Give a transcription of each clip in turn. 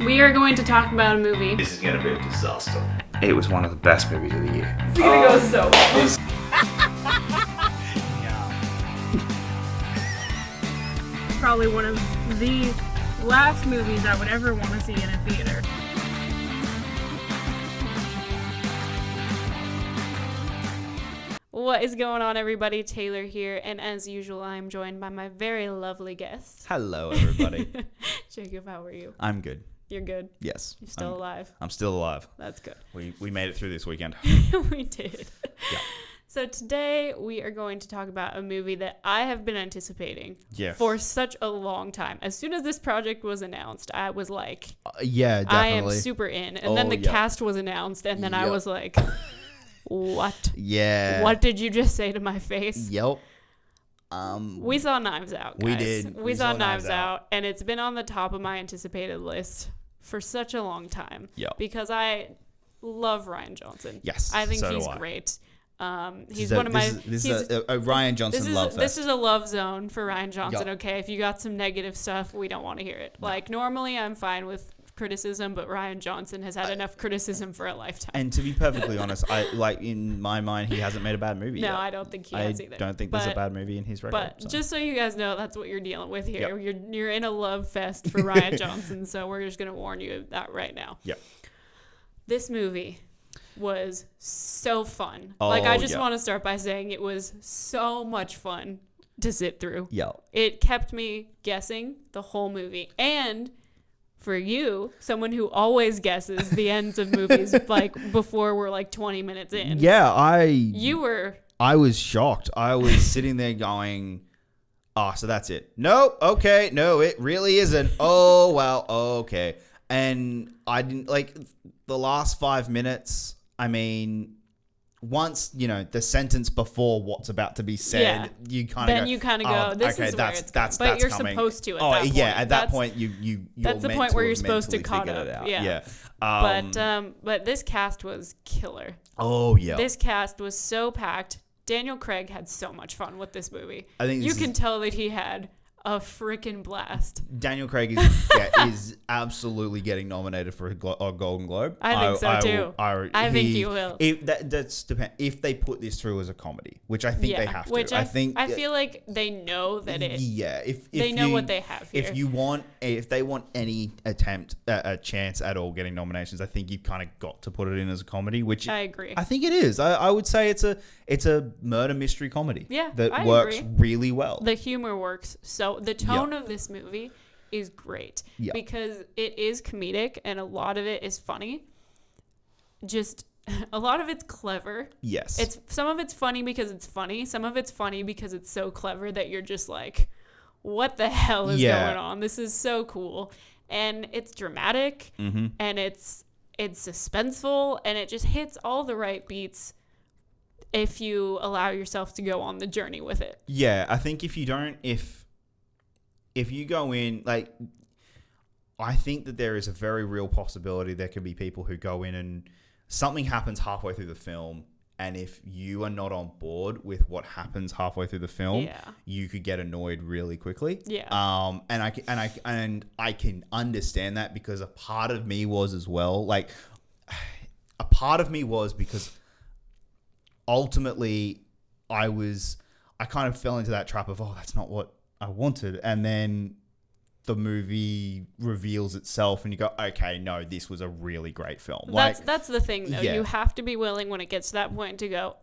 We are going to talk about a movie. This is gonna be a disaster. It was one of the best movies of the year. It's gonna go so well. Probably one of the last movies I would ever want to see in a theater. What is going on, everybody? Taylor here, and as usual, I am joined by my very lovely guest. Hello, everybody. Jacob, how are you? I'm good. You're good? Yes. You're still alive? I'm still alive. That's good. We made it through this weekend. We did. Yeah. So today we are going to talk about a movie that I have been anticipating for such a long time. As soon as this project was announced, I was like, yeah, definitely. I am super in. And then the cast was announced, and then I was like, what? Yeah. What did you just say to my face? Yep. We saw Knives Out, guys. We did. We saw Knives Out, and it's been on the top of my anticipated list for such a long time. Yep. Because I love Rian Johnson. Yes. I think so he's do I. great. He's one of my. This is a Rian Johnson love fest. This is a love zone for Rian Johnson. Yep. Okay, if you got some negative stuff, we don't want to hear it. Like normally, I'm fine with criticism, but Rian Johnson has had enough criticism for a lifetime. And to be perfectly honest, in my mind, he hasn't made a bad movie. No, yet. I don't think he has either. I don't think there's a bad movie in his record. But just so you guys know, that's what you're dealing with here. Yep. You're in a love fest for Rian Johnson, so we're just gonna warn you of that right now. Yep. This movie was so fun. Oh, I just yeah. want to start by saying it was so much fun to sit through. Yeah. It kept me guessing the whole movie. And for you, someone who always guesses the ends of movies like before we're like 20 minutes in. Yeah, I was shocked. I was sitting there going, so that's it. Nope. Okay. No, it really isn't. Oh, wow. Okay. And I didn't like the last 5 minutes. I mean, once, the sentence before what's about to be said, you kind of go, this is where it's going. But you're coming. Supposed to at that point. At that point, that's the point where you're supposed to caught up. Yeah. But this cast was killer. Oh, yeah. This cast was so packed. Daniel Craig had so much fun with this movie. I think you can tell that he had a freaking blast. Daniel Craig is absolutely getting nominated for a Golden Globe. I think so too. I think he will. If they put this through as a comedy, which I think they have to. I feel like they know that it. Yeah, if they know what they have here. If they want any a chance at all getting nominations, I think you've kind of got to put it in as a comedy. Which I agree. I think it is. I would say it's a murder mystery comedy. Yeah, that works really well. The humor works so. The tone of this movie is great because it is comedic and a lot of it is funny. Just a lot of it's clever. Yes. Some of it's funny because it's funny. Some of it's funny because it's so clever that you're just like, what the hell is going on? This is so cool. And it's dramatic and it's suspenseful and it just hits all the right beats if you allow yourself to go on the journey with it. Yeah, I think if you go in, like, I think that there is a very real possibility there could be people who go in and something happens halfway through the film, and if you are not on board with what happens halfway through the film, you could get annoyed really quickly. Yeah. And I can understand that because a part of me was as well. Like, a part of me was because ultimately I kind of fell into that trap of, that's not what I wanted, and then the movie reveals itself and you go, okay, no, this was a really great film. That's the thing though. You have to be willing when it gets to that point to go,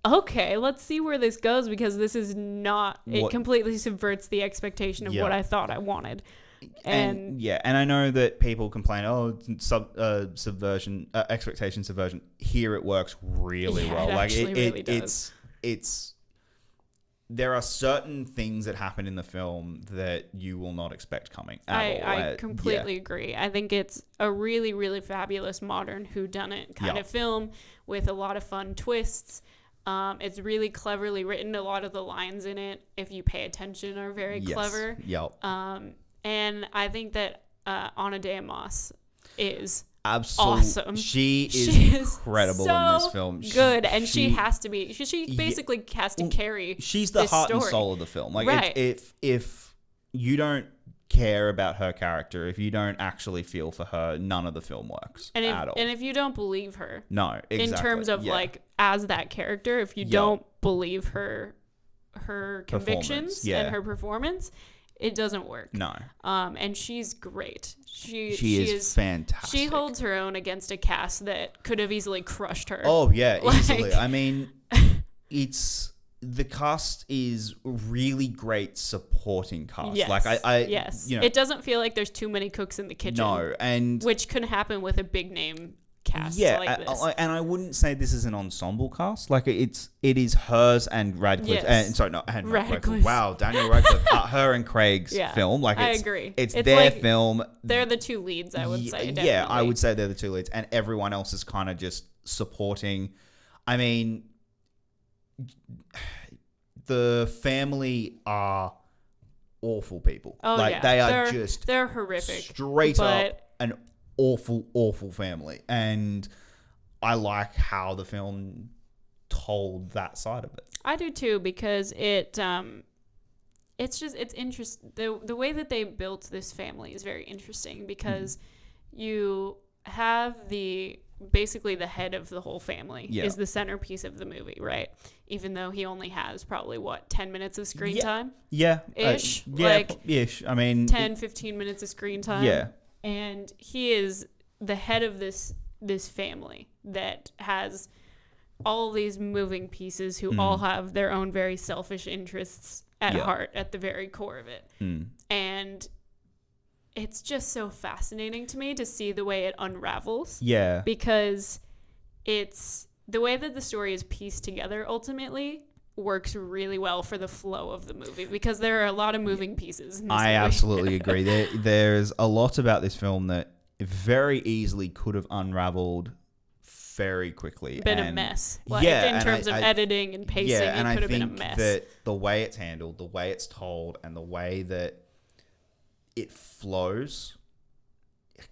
okay, let's see where this goes, because this is not it completely subverts the expectation of what I thought I wanted. And I know that people complain, subversion, expectation subversion. Here it works really well. It's there are certain things that happen in the film that you will not expect coming at all. I completely agree. I think it's a really, really fabulous modern whodunit kind of film with a lot of fun twists. It's really cleverly written. A lot of the lines in it, if you pay attention, are very clever. And I think that Ana de Armas is awesome. She is incredible in this film. Good, and she has to be. She basically has to carry. She's the heart and soul of the film. Like, if you don't care about her character, if you don't actually feel for her, none of the film works at all. And if you don't believe her, no, exactly. in terms of like as that character, if you don't believe her convictions and her performance, it doesn't work. No. And she's great. She is fantastic. She holds her own against a cast that could have easily crushed her. Oh yeah, easily. I mean, the cast is really great supporting cast. Yes. Like yes. You know, it doesn't feel like there's too many cooks in the kitchen. No, and which can happen with a big name cast like this. And I wouldn't say this is an ensemble cast. Like it is hers and Radcliffe. Yes. And sorry, no, and Radcliffe. Wow, Daniel Radcliffe. Her and Craig's film. Like I agree. It's their like film. They're the two leads, I would say. Definitely. Yeah, I would say they're the two leads, and everyone else is kind of just supporting. I mean, the family are awful people. Oh, like yeah. they are they're horrific. Straight up an awful family. And I like how the film told that side of it. I do too, because it's interesting. The way that they built this family is very interesting, because you have basically the head of the whole family is the centerpiece of the movie, right? Even though he only has probably 10 minutes of screen time? Yeah. Ish. Ish. I mean, 10, 15 minutes of screen time. Yeah. And he is the head of this family that has all these moving pieces who all have their own very selfish interests at heart, at the very core of it. And it's just so fascinating to me to see the way it unravels. Yeah. Because it's the way that the story is pieced together ultimately works really well for the flow of the movie, because there are a lot of moving pieces in this movie. Absolutely agree. There's a lot about this film that very easily could have unraveled very quickly. Been a mess. In terms of editing and pacing, it could have been a mess. That the way it's handled, the way it's told, and the way that it flows,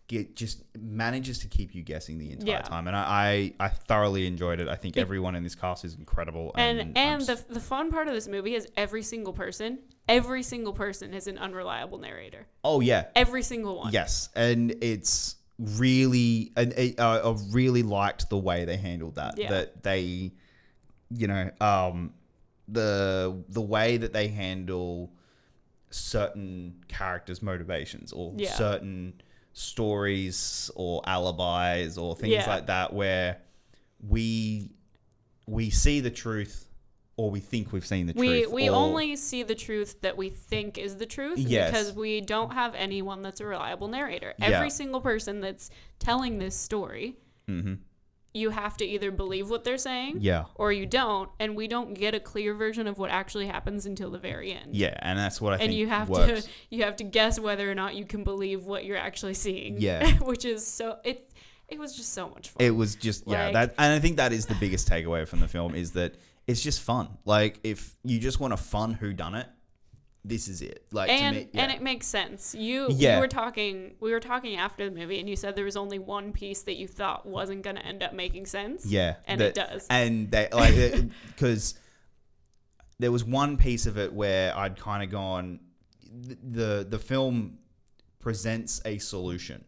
it just manages to keep you guessing the entire time. And I thoroughly enjoyed it. I think everyone in this cast is incredible. And the fun part of this movie is every single person is an unreliable narrator. Oh, yeah. Every single one. Yes. And it's really, I really liked the way they handled that. Yeah. That they, the way that they handle certain characters' motivations or certain stories or alibis or things like that, where we see the truth, or we think we've seen the truth. We only see the truth that we think is the truth, because we don't have anyone that's a reliable narrator. Every single person that's telling this story, you have to either believe what they're saying or you don't, and we don't get a clear version of what actually happens until the very end. Yeah, and that's what I think works. And you have to guess whether or not you can believe what you're actually seeing. Yeah. Which is it was just so much fun. It was just and I think that is the biggest takeaway from the film, is that it's just fun. Like, if you just want a fun whodunit, this is it. Like, and to me, and it makes sense. We were talking after the movie, and you said there was only one piece that you thought wasn't going to end up making sense. Yeah, and it does. And they because there was one piece of it where I'd kind of gone, the film presents a solution,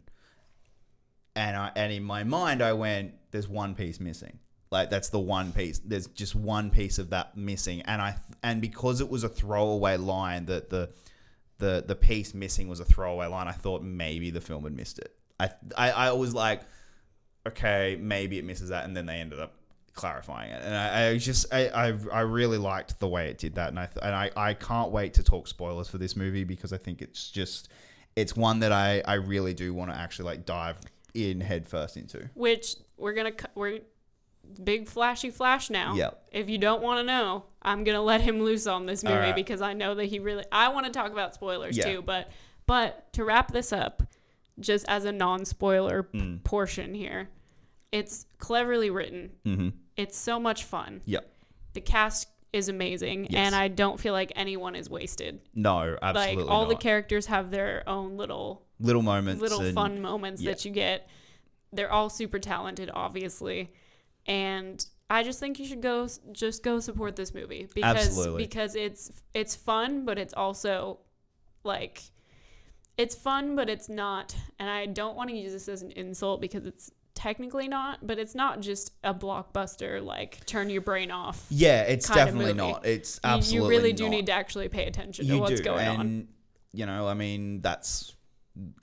and in my mind I went, there's one piece missing. Like, that's the one piece. There's just one piece of that missing, and because it was a throwaway line, that the piece missing was a throwaway line, I thought maybe the film had missed it. I was like, okay, maybe it misses that, and then they ended up clarifying it, and I really liked the way it did that, and I can't wait to talk spoilers for this movie, because I think it's one that I really do want to actually like dive in head first into. Which we're big flashy flash now. Yep. If you don't want to know, I'm gonna let him loose on this movie, right, because I know that I want to talk about spoilers too. But to wrap this up, just as a non-spoiler portion here, it's cleverly written. Mm-hmm. It's so much fun. Yep. The cast is amazing, and I don't feel like anyone is wasted. No, absolutely like all not. the characters have their own little moments, fun moments that you get. They're all super talented, obviously. And I just think you should go support this movie, because it's fun, but it's also like it's fun, but it's not, and I don't want to use this as an insult because it's technically not, but it's not just a blockbuster, like turn your brain off. Yeah, it's definitely not. It's absolutely you really do not. need to actually pay attention to what's going on. You know, I mean,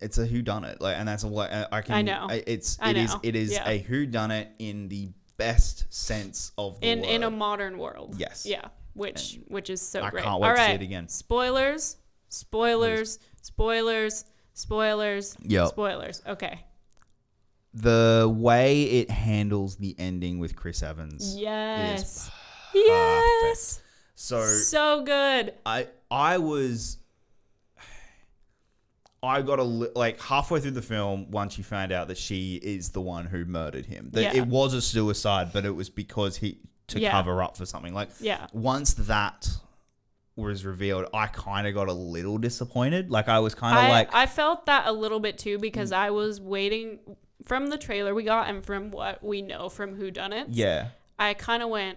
it's a whodunit, like, and that's what I know. It is yeah. a whodunit in the best sense of the word. In a modern world. Yes. Yeah. Which is so great. I can't wait to see it again. Spoilers. Yep. Spoilers. Okay. The way it handles the ending with Chris Evans. Yes. Is yes. So good. I got like halfway through the film once you found out that she is the one who murdered him. That it was a suicide, but it was because to cover up for something. Like once that was revealed, I kind of got a little disappointed. Like I was kind of like, I felt that a little bit too because I was waiting from the trailer we got and from what we know from Whodunits. Yeah. I kind of went,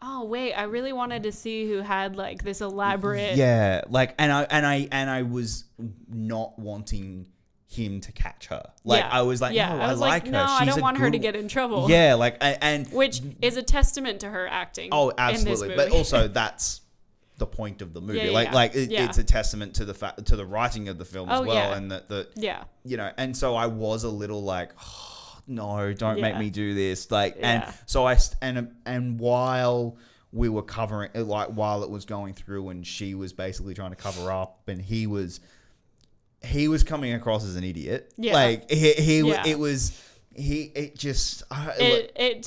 oh wait, I really wanted to see who had like this elaborate. Yeah, like and I was not wanting him to catch her. Like I was like, no, I like her. No, She's I don't want her to get in trouble. Yeah, like and which is a testament to her acting. Oh, absolutely. In this movie. But also that's the point of the movie. It's a testament to the writing of the film as well, and the you know, and so I was a little like. No, don't make me do this. Like, and so and while we were covering, like, while it was going through, and she was basically trying to cover up, and he was coming across as an idiot. Yeah, like to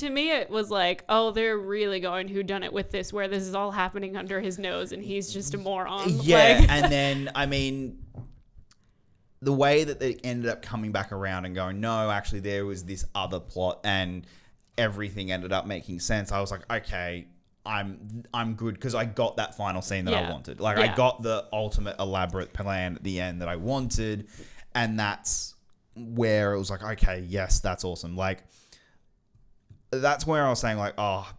me it was like, oh, they're really going whodunit with this, where this is all happening under his nose, and he's just a moron. Yeah, and then I mean. The way that they ended up coming back around and going, no, actually there was this other plot and everything ended up making sense. I was like, okay, I'm good because I got that final scene that I wanted. Like I got the ultimate elaborate plan at the end that I wanted, and that's where it was like, okay, yes, that's awesome. Like that's where I was saying like, oh,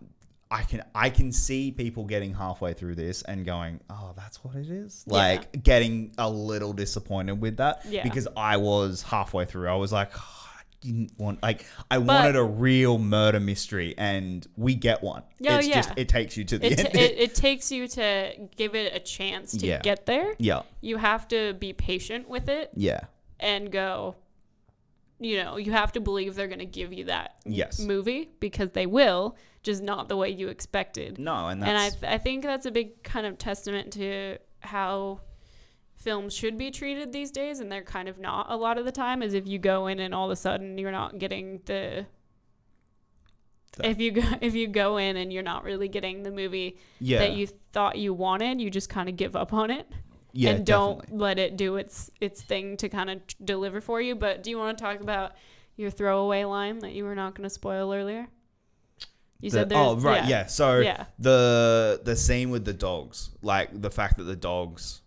I can see people getting halfway through this and going, oh, that's what it is. Like getting a little disappointed with that because I was halfway through. I was like, oh, I didn't want, like, I wanted a real murder mystery, and we get one. Just, it takes you to the end. It takes you to give it a chance to get there. Yeah. You have to be patient with it. Yeah. And go, you know, you have to believe they're going to give you that movie because they will. Just not the way you expected. No, and I think that's a big kind of testament to how films should be treated these days, and they're kind of not a lot of the time. Is if you go in and all of a sudden you're not getting if you go in and you're not really getting the movie that you thought you wanted, you just kind of give up on it. Yeah, and don't let it do its thing to kind of deliver for you. But do you want to talk about your throwaway line that you were not going to spoil earlier? You said there's... Oh, right, yeah. So the scene with the dogs, like the fact that the dogs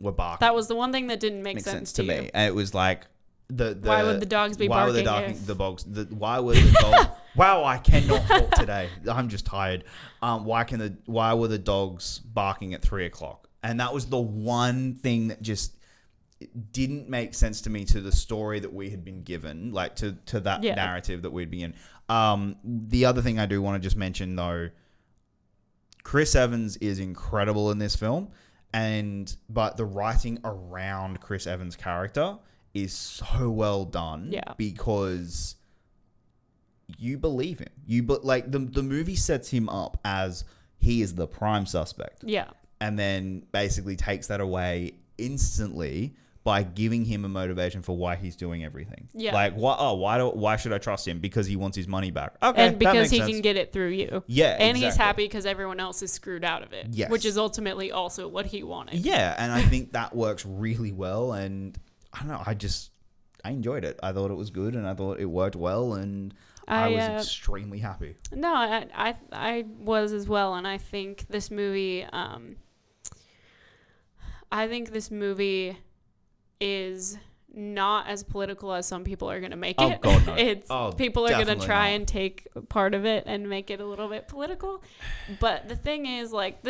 were barking. That was the one thing that didn't make sense to me. And it was like... why would the dogs be barking? Why were the dogs... Wow, I cannot talk today. I'm just tired. Why were the dogs barking at 3:00? And that was the one thing that just didn't make sense to me to the story that we had been given, like to that narrative that we'd be in. The other thing I do want to just mention though, Chris Evans is incredible in this film, but the writing around Chris Evans' character is so well done because you believe him. Like the movie sets him up as he is the prime suspect. Yeah. And then basically takes that away instantly by giving him a motivation for why he's doing everything. Yeah. Like, why should I trust him? Because he wants his money back. Okay, and because he can get it through you. Yeah, and he's happy because everyone else is screwed out of it. Yes. Which is ultimately also what he wanted. Yeah, and I think that works really well. And I don't know, I enjoyed it. I thought it was good, and I thought it worked well, and I was extremely happy. No, I was as well, and I think this movie... I think this movie is not as political as some people are going to make it. Oh, God, no. People are going to try and take part of it and make it a little bit political. But the thing is, like,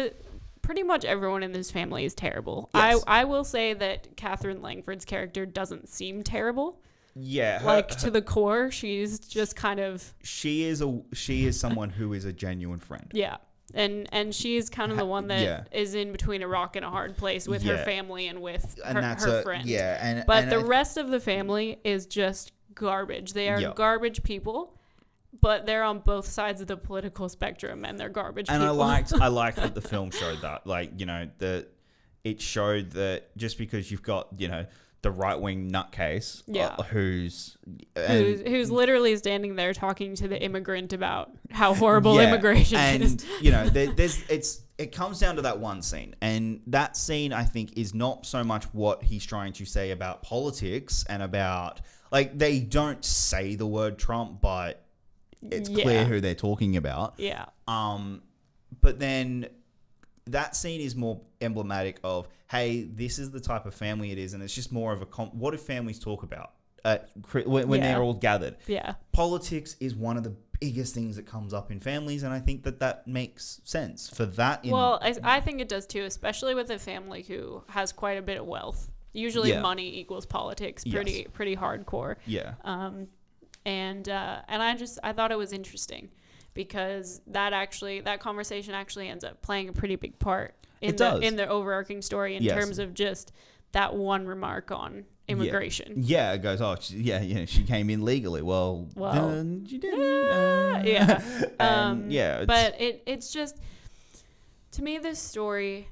pretty much everyone in this family is terrible. Yes. I will say that Catherine Langford's character doesn't seem terrible. Yeah, to the core, she's just kind of... She is someone who is a genuine friend. Yeah. And she's kind of the one that is in between a rock and a hard place with her family and with her friend. Yeah. But the rest of the family is just garbage. They are garbage people, but they're on both sides of the political spectrum, and they're garbage people. And I liked that the film showed that. Like, it showed that just because you've got, the right-wing nutcase who's literally standing there talking to the immigrant about how horrible immigration is. And it comes down to that one scene, and that scene I think is not so much what he's trying to say about politics and about, like, they don't say the word Trump, but it's clear who they're talking about. Yeah. But then that scene is more emblematic of, hey, this is the type of family it is, and it's just more of a what do families talk about when they're all gathered? Yeah. Politics is one of the biggest things that comes up in families, and I think that makes sense for that. I think it does too, especially with a family who has quite a bit of wealth. Usually money equals politics, pretty hardcore. Yeah. And I thought it was interesting, because that conversation actually ends up playing a pretty big part in the overarching story in terms of just that one remark on immigration. Yeah, it goes, she came in legally. Well, she didn't. Yeah. But it's just, to me, this story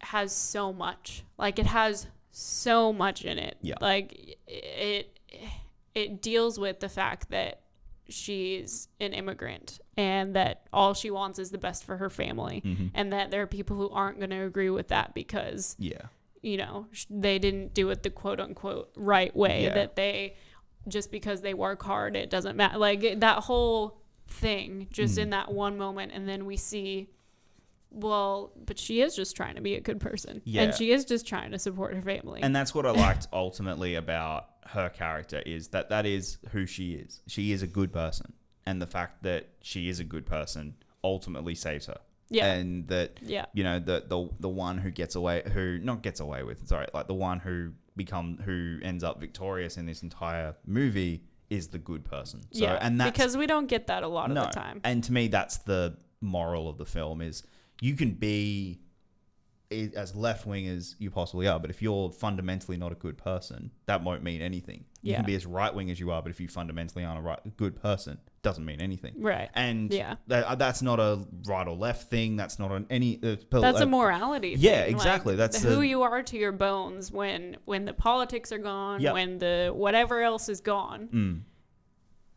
has so much. Like, it has so much in it. Yeah. Like, it deals with the fact that she's an immigrant and that all she wants is the best for her family, and that there are people who aren't going to agree with that because they didn't do it the quote unquote right way, that they, just because they work hard, it doesn't matter, like that whole thing just in that one moment. And then we see, well, but she is just trying to be a good person, and she is just trying to support her family. And that's what I liked ultimately about her character, is that is who she is. She is a good person, and the fact that she is a good person ultimately saves her. Yeah. And that the one who gets away, like the one who ends up victorious in this entire movie is the good person. So, and that's because we don't get that a lot of the time. And to me, that's the moral of the film, is you can be as left-wing as you possibly are, but if you're fundamentally not a good person, that won't mean anything. You can be as right-wing as you are, but if you fundamentally aren't a good person, doesn't mean anything. Right. And that's not a right or left thing. That's not any... that's a morality thing. Yeah, exactly. Like, that's who you are to your bones when the politics are gone, when the whatever else is gone.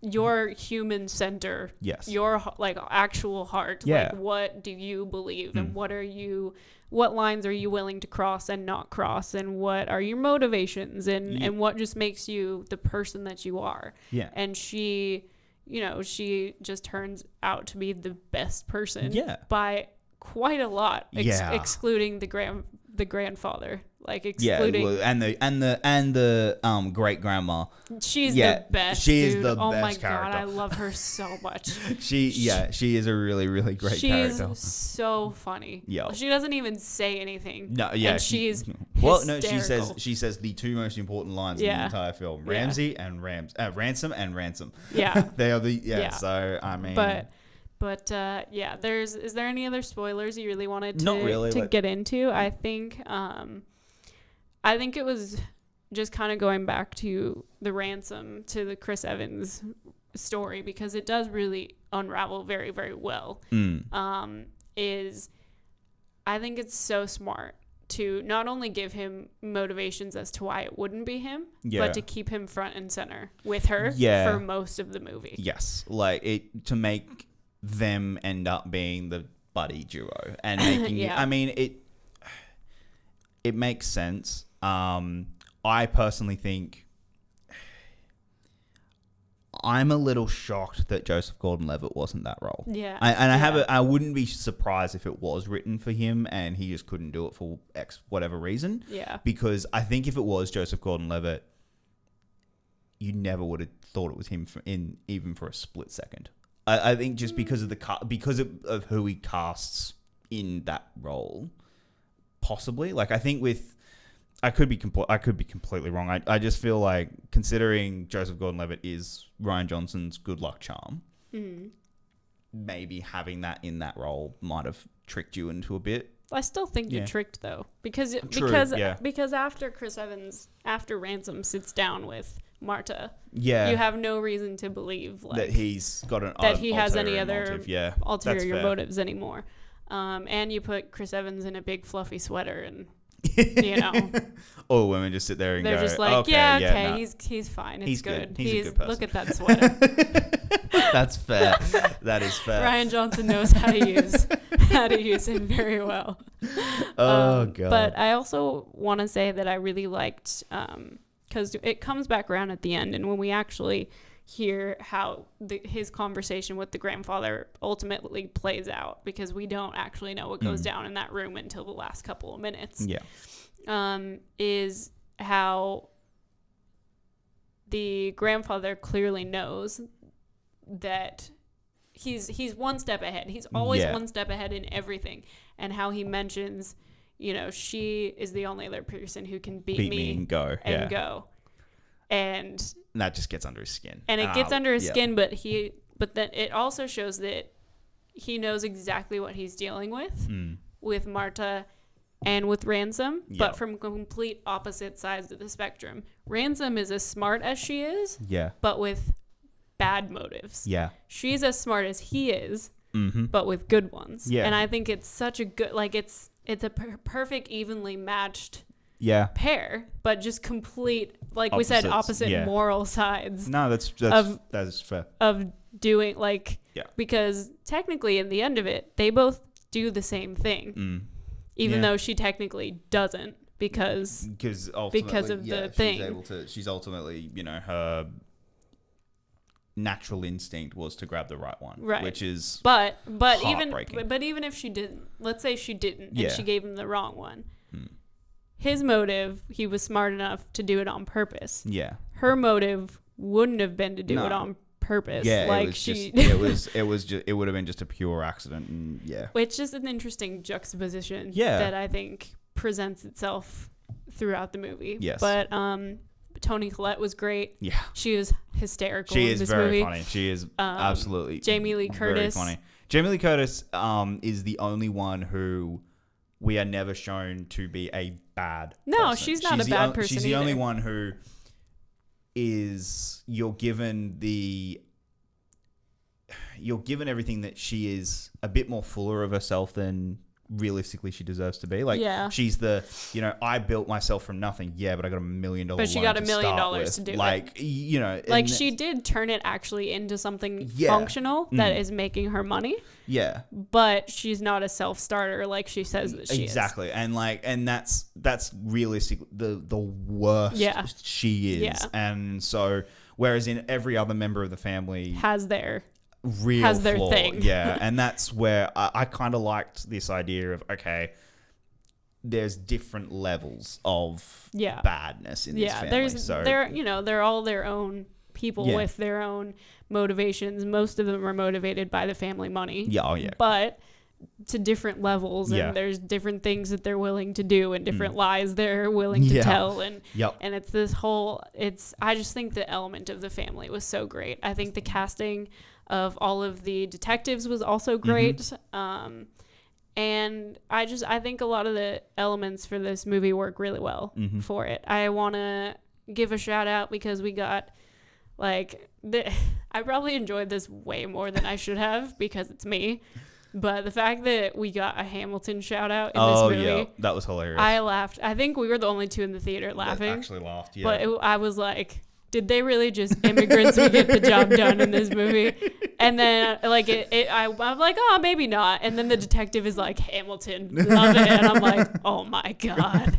Your human center, your like actual heart, like what do you believe, and what lines are you willing to cross and not cross, and what are your motivations, and what just makes you the person that you are. And she just turns out to be the best person by quite a lot, excluding the grandfather, like excluding and the great grandma. She's the best. She is the oh best my character. God, I love her so much. she is a really, really great character. She's so funny. Yeah, she doesn't even say anything. No, yeah, and she's hysterical. She says the two most important lines in the entire film: Ramsey and Ransom and Ransom. Yeah, they are the So I mean, But is there any other spoilers you really wanted to get into? I think it was just kind of going back to the ransom, to the Chris Evans story, because it does really unravel very, very well. I think it's so smart to not only give him motivations as to why it wouldn't be him, but to keep him front and center with her for most of the movie. Yes, like to make them end up being the buddy duo and making I mean it makes sense. I personally think I'm a little shocked that Joseph Gordon-Levitt wasn't that role. Yeah. I wouldn't be surprised if it was written for him and he just couldn't do it for X whatever reason. Yeah. Because I think if it was Joseph Gordon-Levitt, you never would have thought it was him even for a split second. I think just because of of who he casts in that role. Possibly. Like, I think I could be completely wrong. I just feel like, considering Joseph Gordon-Levitt is Rian Johnson's good luck charm, maybe having that in that role might have tricked you into a bit. I still think you're tricked, though, because after after Ransom sits down with Marta, you have no reason to believe that he's got he has any other motive. ulterior motives anymore. And you put Chris Evans in a big fluffy sweater, and you know, all the women just sit there and they're go, just like, nah. he's fine, it's good. He's a good person. Look at that sweater. That's fair. That is fair. Rian Johnson knows how to use him very well. Oh god. But I also want to say that I really liked, because it comes back around at the end, and when we actually hear how his conversation with the grandfather ultimately plays out, because we don't actually know what goes down in that room until the last couple of minutes. Is how the grandfather clearly knows that he's one step ahead. He's always one step ahead in everything, and how he mentions, you know, she is the only other person who can beat me and go. And that just gets under his skin. And it gets under his skin, but then it also shows that he knows exactly what he's dealing with Marta and with Ransom, but from complete opposite sides of the spectrum. Ransom is as smart as she is, but with bad motives. She's as smart as he is, but with good ones. And I think it's such a good, like, it's a perfect, evenly matched pair, but just complete, like we said, opposite moral sides. No, that's fair. Of doing, like, because technically in the end of it, they both do the same thing, even though she technically doesn't, because of the thing. She's ultimately, you know, her natural instinct was to grab the right one, which is but even if she didn't, let's say she didn't, and she gave him the wrong one. His motive, he was smart enough to do it on purpose. Her motive wouldn't have been to do it on purpose. Like it would have been just a pure accident. And which is an interesting juxtaposition that I think presents itself throughout the movie. But Toni Collette was great. She was hysterical in this movie. She is very funny. She is absolutely Jamie Lee Curtis. Very funny. Jamie Lee Curtis is the only one who we are never shown to be a bad person. She's not a bad person. She's the only one who is, you're given everything that she is a bit more fuller of herself than realistically she deserves to be. Like, she's the, you know, I built myself from nothing. But I got $1 million. But she got $1 million to do it. Like, you know, like, she did turn it actually into something functional that is making her money. But she's not a self-starter like she says that she is. Exactly. And like, and that's realistic, the worst she is. And so, whereas in every other member of the family has their flaw. thing. And that's where I kind of liked this idea of, okay, there's different levels of badness in this family. They're all their own people with their own motivations. Most of them are motivated by the family money. But to different levels, and there's different things that they're willing to do, and different lies they're willing to tell, and it's this whole, I just think the element of the family was so great. I think the casting of all of the detectives was also great. And I think a lot of the elements for this movie work really well for it. I want to give a shout out because we got, like, I probably enjoyed this way more than I should have because it's me. But the fact that we got a Hamilton shout out in this movie. That was hilarious. I laughed. I think we were the only two in the theater laughing. I actually laughed, But I was like, did they really just immigrants who get the job done in this movie? And then like I'm like, oh, maybe not. And then the detective is like, Hamilton, love it. And I'm like, oh my God,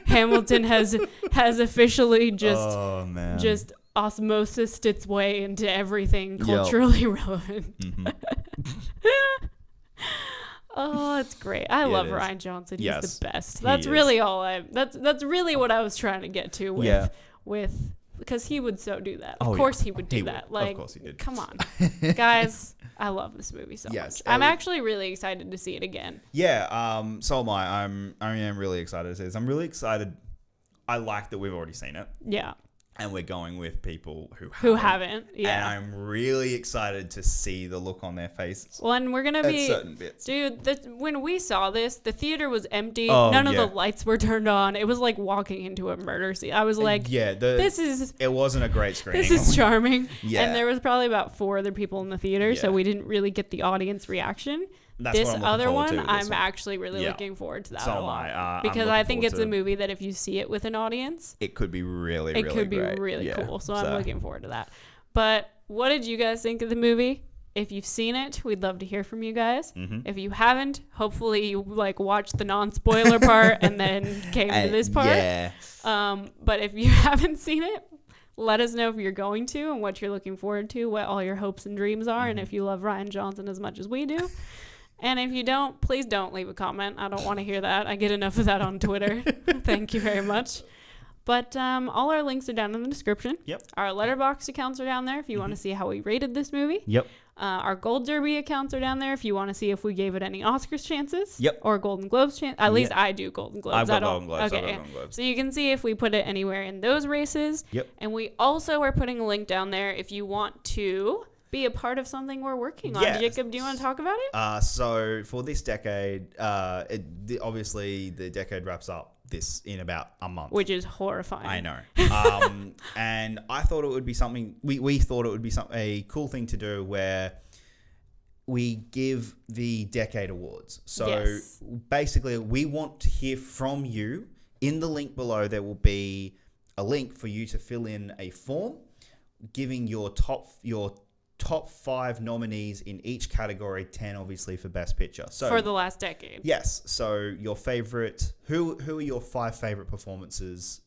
Hamilton has officially just osmosis its way into everything culturally relevant. Oh, it's great. I love Rian Johnson. He's the best. That's really all that's really what I was trying to get to with because he would so do that. Oh, Of course yeah. he would do He that. would. Of Like, course he did. come on. Guys, I love this movie so Yes, much. I'm Ellie- actually really excited to see it again. Yeah, so am I. I am really excited to see this. I'm really excited. I like that we've already seen it, Yeah. and we're going with people who haven't. Yeah. And I'm really excited to see the look on their faces Well, and we're going to at be... certain bits. Dude, when we saw this, the theater was empty. Oh, None of yeah. the lights were turned on. It was like walking into a murder scene. I was like, Yeah, it wasn't a great screening. this is charming. Yeah. And there was probably about 4 other people in the theater, so Yeah. we didn't really get the audience reaction. That's This what I'm looking other forward one, to with this I'm one. actually really Yeah. looking forward to that So a am lot. I. I'm Because looking I think forward it's a to- movie that if you see it with an audience, It could be really, it really could be great. really Yeah. cool. So I'm looking forward to that. But what did you guys think of the movie? If you've seen it, we'd love to hear from you guys. Mm-hmm. If you haven't, hopefully you like watched the non-spoiler part and then came to this part. Yeah. But if you haven't seen it, let us know if you're going to and what you're looking forward to, what all your hopes and dreams are, and if you love Rian Johnson as much as we do. And if you don't, please don't leave a comment. I don't want to hear that. I get enough of that on Twitter. Thank you very much. But all our links are down in the description. Yep. Our Letterboxd accounts are down there if you want to see how we rated this movie. Yep. Our Gold Derby accounts are down there if you want to see if we gave it any Oscars chances. Yep. Or Golden Globes chance. At least I do Golden Globes. I've got I don't. Golden Globes. Okay. I've got Golden Globes. So you can see if we put it anywhere in those races. Yep. And we also are putting a link down there if you want to be a part of something we're working on. Yes. Jacob, do you want to talk about it? So for this decade, obviously the decade wraps up this in about a month. Which is horrifying. I know. And I thought it would be something, we thought it would be a cool thing to do where we give the decade awards. So Yes. basically we want to hear from you. In the link below, there will be a link for you to fill in a form giving your top 5 nominees in each category, 10 obviously for Best Picture. So For the last decade. yes, so your favorite, who are your 5 favorite performances?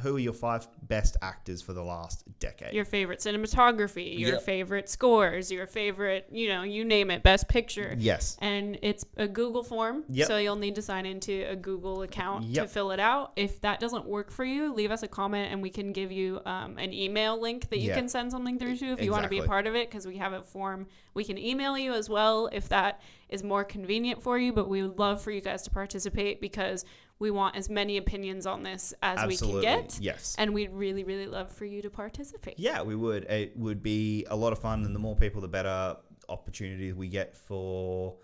Who are your 5 best actors for the last decade? Your favorite cinematography, your Yep. favorite scores, your favorite, you name it, Best Picture. Yes. And it's a Google form, Yep. so you'll need to sign into a Google account to Yep. fill it out. If that doesn't work for you, leave us a comment and we can give you an email link that you Yeah. can send something through to if you want to be a Exactly. part of it, because we have a form. We can email you as well if that is more convenient for you, but we would love for you guys to participate because we want as many opinions on this as Absolutely. we can get. Yes. And we'd really, really love for you to participate. Yeah, we would. It would be a lot of fun, and the more people, the better opportunities we get for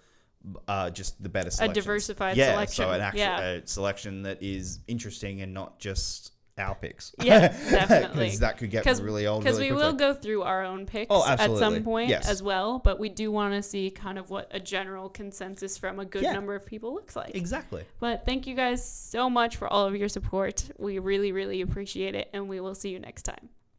just the better selection. diversified yeah, selection. So an actual Yeah. selection that is interesting and not just our picks. Yeah, definitely. Because that could get really old Because really we quickly. will go through our own picks Oh, at absolutely. some point Yes. as well, but we do want to see kind of what a general consensus from a good Yeah. number of people looks like. Exactly. But thank you guys so much for all of your support. We really, really appreciate it, and we will see you next time.